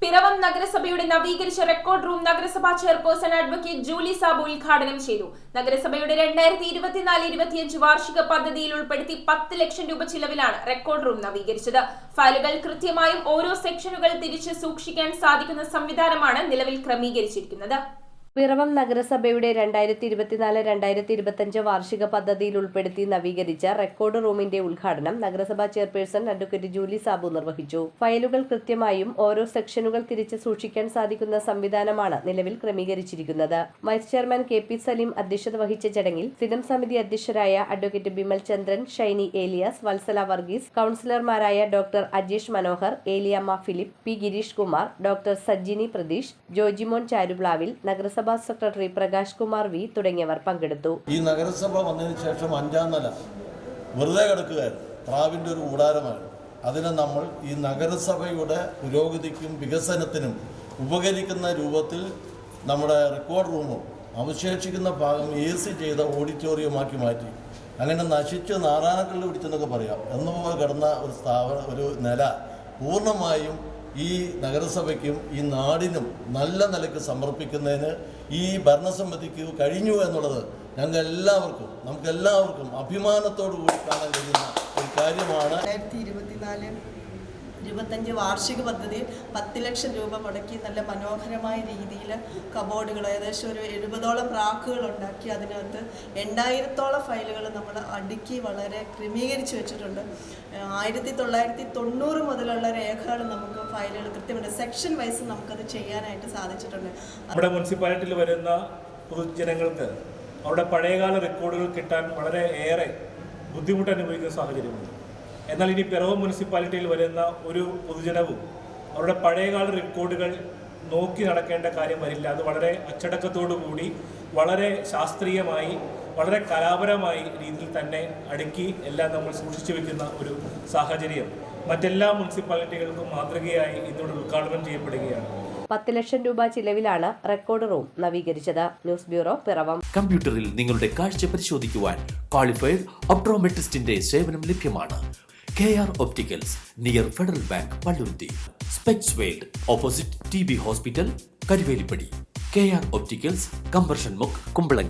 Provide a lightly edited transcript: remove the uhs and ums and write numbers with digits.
പിറവം നഗരസഭയുടെ നവീകരിച്ച record room നഗരസഭാ ചെയർപേഴ്സൺ അഡ്വക്കേറ്റ് ജൂലി സാബു ഉദ്ഘാടനം ചെയ്തു. നഗരസഭയുടെ 2024-25 വാർഷിക പദ്ധതിയിൽ ഉൾപ്പെടുത്തി 10 ലക്ഷം രൂപ ചിലവിലാണ് റെക്കോർഡ് റൂം നവീകരിച്ചത്. ഫയലുകൾ കൃത്യമായും ഓരോ സെക്ഷനുകൾ തിരിച്ച് സൂക്ഷിക്കാൻ സാധിക്കുന്ന സംവിധാനമാണ് നിലവിൽ ക്രമീകരിച്ചിരിക്കുന്നത്. പിറവം നഗരസഭയുടെ 2024-2025 വാർഷിക പദ്ധതിയിൽ ഉൾപ്പെടുത്തി നവീകരിച്ച റെക്കോർഡ് റൂമിന്റെ ഉദ്ഘാടനം നഗരസഭാ ചെയർപേഴ്സൺ അഡ്വക്കേറ്റ് ജൂലി സാബു നിർവഹിച്ചു. ഫയലുകൾ കൃത്യമായും ഓരോ സെക്ഷനുകൾ തിരിച്ച് സൂക്ഷിക്കാൻ സാധിക്കുന്ന സംവിധാനമാണ് നിലവിൽ ക്രമീകരിച്ചിരിക്കുന്നത്. വൈസ് ചെയർമാൻ KP സലീം അധ്യക്ഷത വഹിച്ച ചടങ്ങിൽ സ്ഥിരം സമിതി അധ്യക്ഷരായ അഡ്വക്കേറ്റ് ബിമൽ ചന്ദ്രൻ, ഷൈനി ഏലിയാസ്, വത്സല വർഗീസ്, കൌൺസിലർമാരായ doctor Ajeesh Manohar, Eliyamma Philip, P Girish Kumar, doctor Sajjini Pratheesh, Jojimon Charuplavil, നഗരസഭ സെക്രട്ടറി പ്രകാശ് കുമാർ V തുടങ്ങിയവർ പങ്കെടുത്തു. ഈ നഗരസഭ വന്നതിന് ശേഷം 5-ാം നില വെറുതെ കിടക്കുകയായിരുന്നു. പ്രാവിൻ്റെ ഒരു കൂടാരമാണ്. അതിനെ നമ്മൾ ഈ നഗരസഭയുടെ പുരോഗതിക്കും വികസനത്തിനും ഉപകരിക്കുന്ന രൂപത്തിൽ നമ്മുടെ റെക്കോർഡ് റൂമും അവശേഷിക്കുന്ന ഭാഗം AC ചെയ്ത ഓഡിറ്റോറിയമാക്കി മാറ്റി. അങ്ങനെ നശിച്ച് നാറാണക്കല്ല് പിടിച്ചെന്നൊക്കെ പറയാം എന്നുപോലെ കിടന്ന ഒരു നില പൂർണ്ണമായും ഈ നഗരസഭയ്ക്കും ഈ നാടിനും നല്ല നിലയ്ക്ക് സമർപ്പിക്കുന്നതിന് ഈ ഭരണസമിതിക്ക് കഴിഞ്ഞു എന്നുള്ളത് നമുക്കെല്ലാവർക്കും അഭിമാനത്തോടു കൂടി കാണാൻ കഴിയുന്ന ഒരു കാര്യമാണ്. 2024-25 വാർഷിക പദ്ധതിയിൽ 10 ലക്ഷം രൂപ മുടക്കി നല്ല മനോഹരമായ രീതിയിൽ കബോർഡുകൾ ഏകദേശം ഒരു 70ഓളം റാക്കുകൾ ഉണ്ടാക്കി അതിനകത്ത് 8000ഓളം ഫയലുകൾ നമ്മൾ അടുക്കി വളരെ ക്രമീകരിച്ച് വെച്ചിട്ടുണ്ട്. 1990 മുതലുള്ള രേഖകൾ നമുക്ക് ഫയലുകൾ കൃത്യമായിട്ട് സെക്ഷൻ വൈസ് നമുക്കത് ചെയ്യാനായിട്ട് സാധിച്ചിട്ടുണ്ട്. നമ്മുടെ മുനിസിപ്പാലിറ്റിയിൽ വരുന്ന പൊതുജനങ്ങൾക്ക് അവരുടെ പഴയകാല റെക്കോർഡുകൾ കിട്ടാൻ വളരെ ഏറെ ബുദ്ധിമുട്ട് അനുഭവിക്കുന്ന സാഹചര്യമുണ്ട്. എന്നാൽ ഇനി പിറവം മുനിസിപ്പാലിറ്റിയിൽ വരുന്ന ഒരു പൊതുജനവും അവരുടെ പഴയകാല റെക്കോർഡുകൾ നോക്കി നടക്കേണ്ട കാര്യം വരില്ല. അത് വളരെ അച്ചടക്കത്തോടു കൂടി വളരെ ശാസ്ത്രീയമായി വളരെ കലാപരമായി രീതിയിൽ തന്നെ അടുക്കി എല്ലാം നമ്മൾ സൂക്ഷിച്ചു വെക്കുന്ന ഒരു സാഹചര്യം മറ്റെല്ലാ മുനിസിപ്പാലിറ്റികൾക്കും മാതൃകയായി ഇന്നോട് ഉദ്ഘാടനം ചെയ്യപ്പെടുകയാണ്. 10 ലക്ഷം രൂപ ചിലവിലാണ് റെക്കോർഡ് റൂം നവീകരിച്ചത്. News bureau, Piravom. കമ്പ്യൂട്ടറിൽ നിങ്ങളുടെ കാഴ്ച പരിശോധിക്കുവാൻ ക്വാളിഫൈഡ് ഒപ്ട്രോമെട്രിസ്റ്റിന്റെ സേവനം ലഭ്യമാണ്. KR Opticals, near federal bank, Palluruthy. Specs world, opposite TB hospital, Karuvelippady. KR Opticals, combustion മുക്ക്, കുമ്പളങ്ങി.